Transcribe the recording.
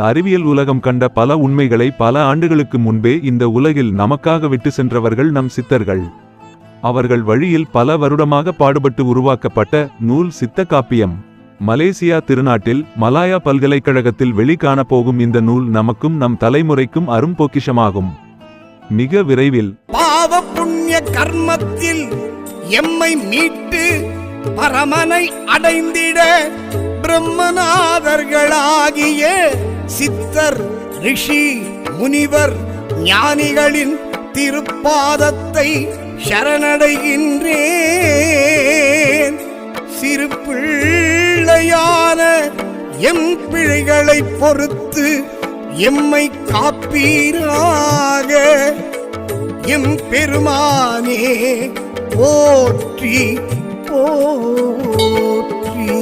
அறிவியல் உலகம் கண்ட பல உண்மைகளை பல ஆண்டுகளுக்கு முன்பே இந்த உலகில் நமக்காக விட்டு சென்றவர்கள் நம் சித்தர்கள். அவர்கள் வழியில் பல வருடமாக பாடுபட்டு உருவாக்கப்பட்ட நூல் சித்த காப்பியம். மலேசியா திருநாட்டில் மலாயா பல்கலைக்கழகத்தில் வெளிக்காண போகும் இந்த நூல் நமக்கும் நம் தலைமுறைக்கும் அரும்பொக்கிஷமாகும். மிக விரைவில் பாவ புண்ணிய கர்மத்தில் எம்மை மீட்டு பரமனை அடைந்திட பிரம்மநாதர்களாகிய சித்தர், ரிஷி, முனிவர், ஞானிகளின் திருப்பாதத்தை சரணடைகின்றேன். சிறு பிள்ளையான எம் பிழைகளை பொறுத்து எம்மை காப்பீராக. எம் பெருமானே போற்றி போற்றி.